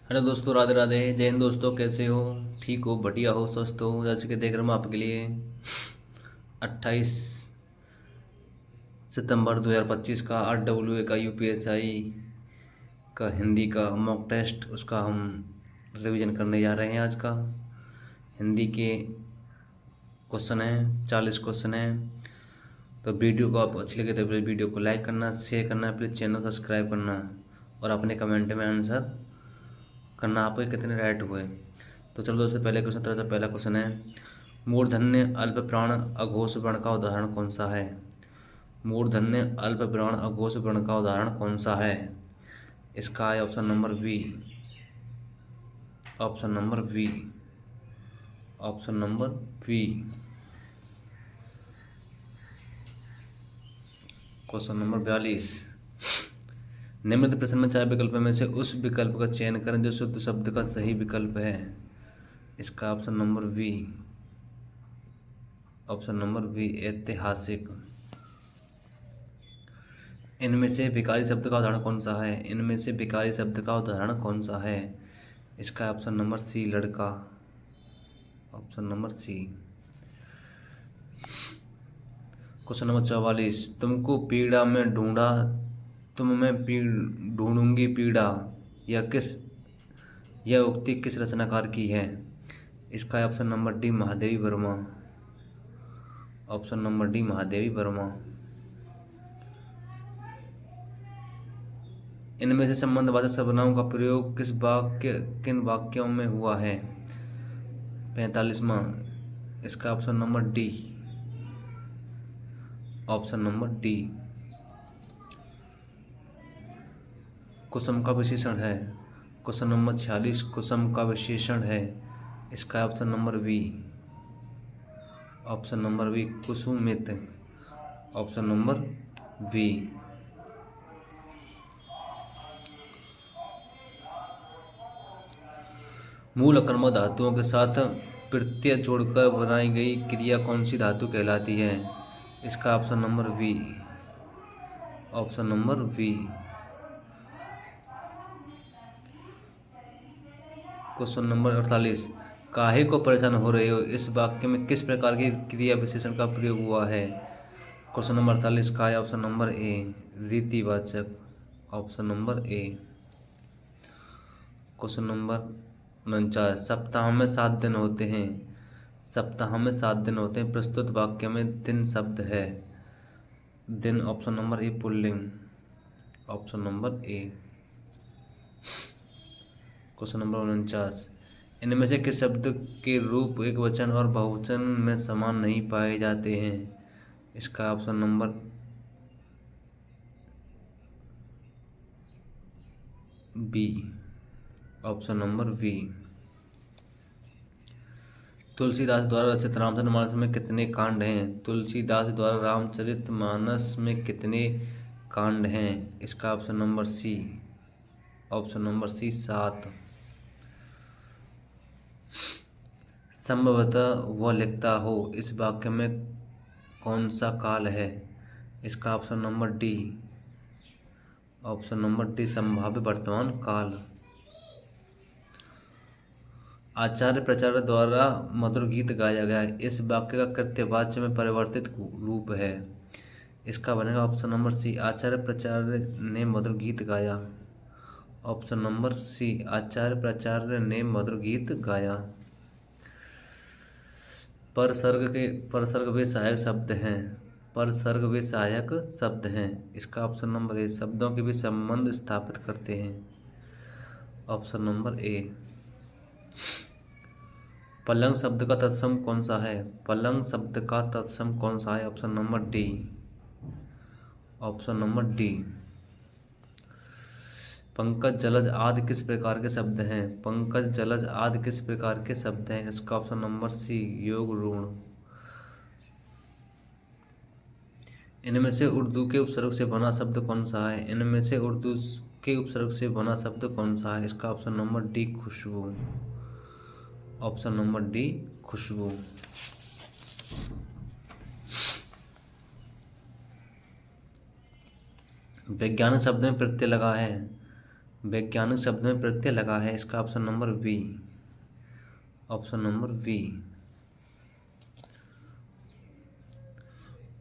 Hello दोस्तों, राधे राधे। जय हिंद दोस्तों, कैसे हो? ठीक हो? बढ़िया हो? स्वस्थ हो? जैसे कि देख रहा हूँ आपके लिए 28 सितंबर 2025 का RWA का UPSI का हिंदी का मॉक टेस्ट, उसका हम रिवीजन करने जा रहे हैं। आज का हिंदी के क्वेश्चन हैं, 40 क्वेश्चन हैं। तो वीडियो को आप अच्छी लगे तो प्लीज़ वीडियो को लाइक करना, शेयर करना, प्लीज़ चैनल को सब्सक्राइब करना और अपने कमेंट में आंसर करना आपके कितने राइट हुए। तो चलो दोस्तों, पहले क्वेश्चन तरह से पहला क्वेश्चन है, मूर्धन्य अल्प प्राण अघोष वर्ण का उदाहरण कौन सा है? मूर्धन्य अल्प प्राण अघोष वर्ण का उदाहरण कौन सा है? इसका है option number B, option number B, option number B. Question number 42, निम्नलिखित प्रश्न में 4 विकल्प में से उस विकल्प का चयन करें जो शुद्ध शब्द का सही विकल्प है। इसका option number B, option number B ऐतिहासिक। इनमें से भिखारी शब्द का उदाहरण कौन सा है? इनमें से भिखारी शब्द का उदाहरण कौन सा है? इसका ऑप्शन नंबर सी, लड़का, option number C. Question number 44, तुमको पीड़ा में ढूंढा, तुम में पीड़ ढूंढूंगी पीड़ा, यह उक्ति किस रचनाकार की है? इसका है option number D, Mahadevi Verma, option number D, Mahadevi Verma. इनमें से संबंधवाचक सर्वनामों का प्रयोग किन वाक्यों में हुआ है? 45वां, इसका option number D, option number D. कुसुम का विशेषण है। क्वेश्चन नंबर 46, कुसुम का विशेषण है। इसका option number B, option number B, कुसुमित, ऑप्शन नंबर बी। मूल अकर्मक धातुओं के साथ प्रत्यय जोड़कर बनाई गई क्रिया कौन सी धातु कहलाती है? इसका option number B, option number B. Question number 48, काहे को परेशान हो रहे हो, इस वाक्य में किस प्रकार की क्रिया विशेषण का प्रयोग हुआ है? क्वेश्चन नंबर 48 का है ऑप्शन नंबर ए, रीतिवाचक, option number A. Question number 49, सप्ताह में 7 दिन होते हैं, सप्ताह में 7 दिन होते हैं, प्रस्तुत वाक्य में दिन शब्द है। दिन option number A, pulling, option number A. Question number 49, इनमें से किस शब्द के रूप एक वचन और बहुवचन में समान नहीं पाए जाते हैं? इसका option number B, option number B. Tulsidas द्वारा रचित रामचरितमानस में कितने कांड हैं? तुलसीदास द्वारा रामचरितमानस में कितने कांड हैं? इसका option number C, option number C, 7। संभवतः वह लिखता हो, इस वाक्य में कौन सा काल है? इसका option number D, option number D, संभाव्य वर्तमान काल। आचार्य प्रचार्य द्वारा मधुर गीत गाया गया, इस वाक्य का कृत्यवाच्य में परिवर्तित रूप है। इसका बनेगा ऑप्शन नंबर सी, आचार्य प्रचार्य ने मधुर गीत गाया, ऑप्शन नंबर सी, आचार्य प्रचार्य ने मधुर गीत गाया। परसर्ग वे सहायक शब्द हैं, परसर्ग वे सहायक शब्द हैं। इसका ऑप्शन नंबर ए, शब्दों के भी संबंध स्थापित करते हैं, ऑप्शन नंबर ए। पलंग शब्द का तत्सम कौन सा है? पलंग शब्द का तत्सम कौन सा है? Option number D, option number D. पंकज जलज आदि किस प्रकार के शब्द हैं? पंकज जलज आदि किस प्रकार के शब्द हैं? इसका ऑप्शन नंबर सी, योग ऋण। इनमें से उर्दू के उपसर्ग से बना शब्द कौन सा है? इनमें से उर्दू के उपसर्ग से बना शब्द कौन सा है? इसका ऑप्शन नंबर डी, खुशबू, ऑप्शन नंबर डी, खुशबू। वैज्ञानिक शब्द में प्रत्यय लगा है, वैज्ञानिक शब्द में प्रत्यय लगा है, इसका option number B. Option number B.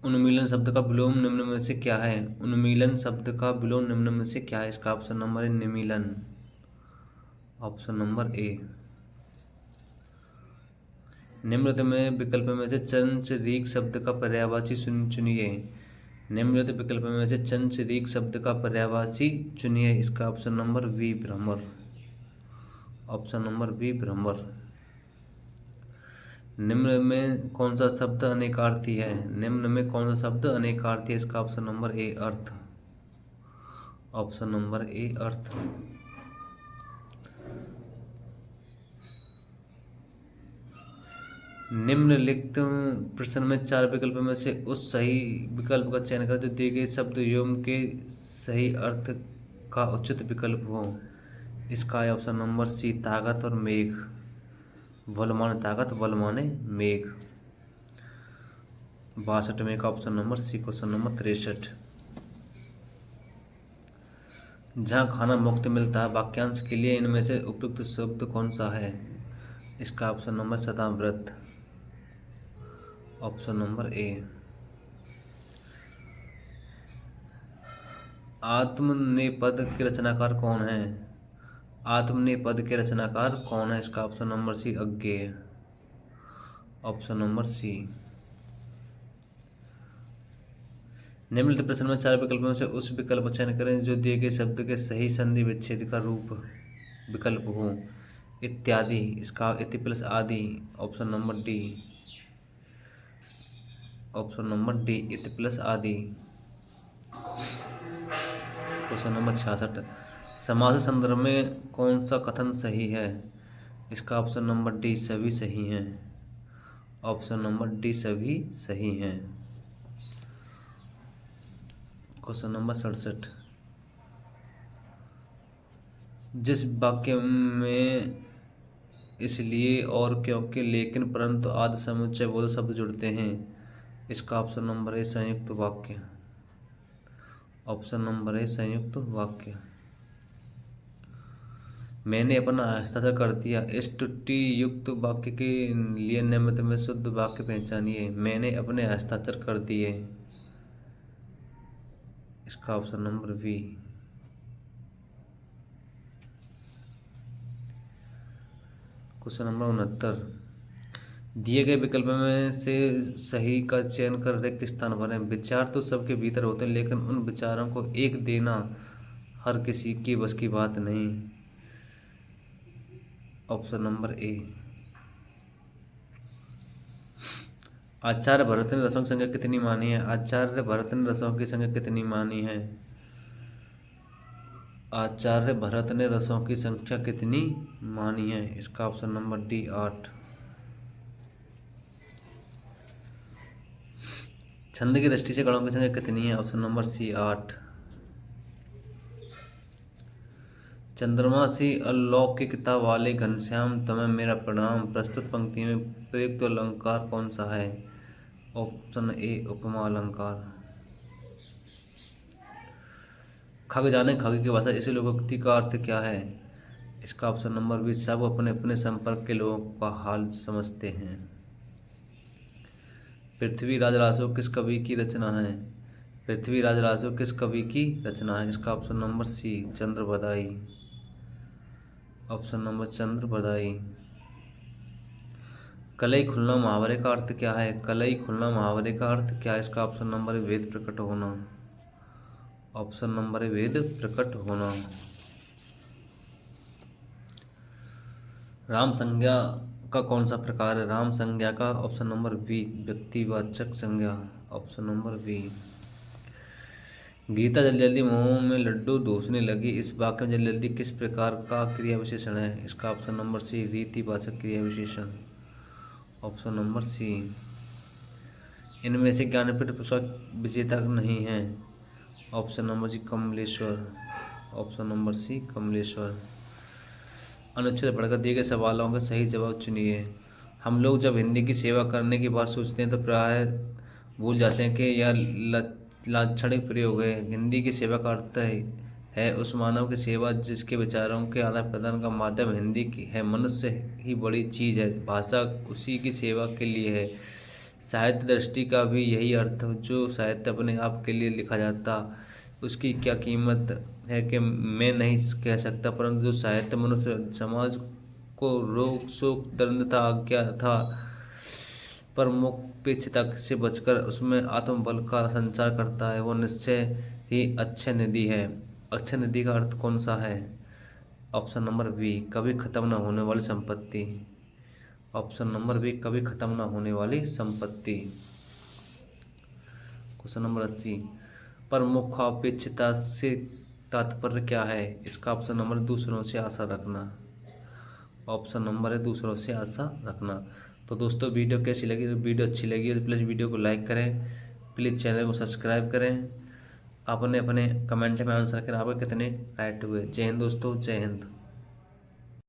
उन्मूलन शब्द का विलोम निम्न में से क्या है? उन्मूलन शब्द का विलोम निम्न में से क्या है? इसका ऑप्शन नंबर है निमीलन। ऑप्शन नंबर ए। निम्नलिखित में विकल्प में से चंचरीक शब्द का पर्यायवाची चुनिए। निम्नलिखित विकल्प में से चंचरीक शब्द का पर्यायवाची चुनिए। इसका ऑप्शन नंबर बी भ्रमर। ऑप्शन नंबर बी भ्रमर। निम्न में कौन सा शब्द अनेकार्थी है? निम्न में कौन सा शब्द अनेकार्थी है? इसका ऑप्शन नंबर ए अर्थ। ऑप्शन नंबर ए अर्थ। निम्नलिखित प्रश्न में 4 विकल्प में से उस सही विकल्प का चयन करें जो दिए गए शब्द एवं के सही अर्थ का उचित विकल्प हो। इसका है ऑप्शन नंबर सी ताकत और मेघ। बल माने ताकत, बल माने मेघ। 62वें का option number C question number 63। जहाँ खाना मुफ्त मिलता है वाक्यांश के लिए इनमें से उपयुक्त शब्द कौन सा है? इसका ऑप्शन नंबर शताव्रत। Option number A. आत्मनेपद के रचनाकार कौन है? आत्मनेपद के रचनाकार कौन है? इसका option number C Agyeya. Option number C. निम्नलिखित प्रश्न में 4 विकल्पों में से उस विकल्प का चयन करें जो दिए गए शब्द के सही संधि विच्छेद का रूप विकल्प हो। इत्यादि, इसका इति प्लस आदि। Option number D. Option number D इति प्लस आदि। Question number 66। समास संदर्भ में कौन सा कथन सही है? इसका ऑप्शन नंबर डी सभी सही हैं। ऑप्शन नंबर डी सभी सही हैं। Question number 67। जिस वाक्य में इसलिए और क्योंकि लेकिन परंतु आदि समुच्चय बोध शब्द जुड़ते हैं, इसका ऑप्शन नंबर ए संयुक्त वाक्य। ऑप्शन नंबर ए संयुक्त वाक्य। मैंने अपना हस्ताक्षर कर दिया। इस त्रुटि युक्त वाक्य के लिए निम्नलिखित में शुद्ध वाक्य पहचानिए। मैंने अपने हस्ताक्षर कर दिए। इसका option number B. Question number 69। दिए गए विकल्प में से सही का चयन कर रिक्त स्थान भरें। विचार तो सबके भीतर होते हैं लेकिन उन विचारों को एक देना हर किसी की बस की बात नहीं। Option number A. Acharya Bharat ने रसों की संख्या कितनी मानी है? आचार्य भरत ने रसों की संख्या कितनी मानी है? आचार्य भरत ने रसों की संख्या कितनी मानी है? इसका ऑप्शन नंबर डी 8। छंद की दृष्टि से गणों की संख्या कितनी है? Option number C 8। चंद्रमा सी अलौकिकता वाले घनश्याम तुम्हें मेरा प्रणाम प्रस्तुत पंक्ति में प्रयुक्त अलंकार कौन सा है? ऑप्शन ए उपमा अलंकार। खग जाने खग की भाषा इस लोकोक्ति का अर्थ क्या है? इसका ऑप्शन नंबर बी सब अपने अपने संपर्क के लोगों का हाल समझते हैं। पृथ्वीराज रासो किस कवि की रचना है? पृथ्वीराज रासो किस कवि की रचना है? इसका ऑप्शन नंबर सी चंद्र बदाई। ऑप्शन नंबर चंद्र बदाई। कलई खुलना मुहावरे का अर्थ क्या है? कलई खुलना मुहावरे का अर्थ क्या है? इसका ऑप्शन नंबर वेद प्रकट होना। ऑप्शन नंबर वेद प्रकट होना। राम संज्ञा का कौन सा प्रकार है? राम संज्ञा का ऑप्शन नंबर बी व्यक्तिवाचक संज्ञा। Option number B. गीता जल्दी जल्दी मुंह में लड्डू धूसने लगी। इस वाक्य में जल्दी जल्दी किस प्रकार का क्रिया विशेषण है? इसका ऑप्शन नंबर सी रीतिवाचक क्रिया विशेषण। Option number C. इनमें से ज्ञानपीठ पुरस्कार विजेता नहीं है? Option number C Kamleshwar. Option number C Kamleshwar. अनुच्छेद पढ़कर दिए गए सवालों का सही जवाब चुनिए। हम लोग जब हिंदी की सेवा करने की बात सोचते हैं तो प्राय भूल जाते हैं कि यह लाक्षणिक प्रयोग है। हिंदी की सेवा का अर्थ है उस मानव की सेवा जिसके विचारों के आदान प्रदान का माध्यम हिंदी की है। मनुष्य ही बड़ी चीज़ है, भाषा उसी की सेवा के लिए है। साहित्य दृष्टि का भी यही अर्थ है। जो साहित्य अपने आप के लिए लिखा जाता उसकी क्या कीमत है कि मैं नहीं कह सकता, परंतु जो साहित्य मनुष्य समाज को रोग शोक दरिद्रता आज्ञा था पर मुपेक्षता से बचकर उसमें आत्मबल का संचार करता है, वो निश्चय ही अक्षय निधि है। अक्षय निधि का अर्थ कौन सा है? ऑप्शन नंबर बी, कभी खत्म न होने वाली संपत्ति। ऑप्शन नंबर बी, कभी खत्म न होने वाली संपत्ति। क्वेश्चन नंबर 80, प्रमुखापेक्षिता से तात्पर्य क्या है? इसका ऑप्शन नंबर दूसरों से आशा रखना। ऑप्शन नंबर है दूसरों से आशा रखना। तो दोस्तों वीडियो कैसी लगी? तो वीडियो अच्छी लगी तो प्लीज़ वीडियो को लाइक करें, प्लीज़ चैनल को सब्सक्राइब करें। आपने अपने कमेंट में आंसर करें आपके कितने राइट हुए। जय हिंद दोस्तों, जय हिंद।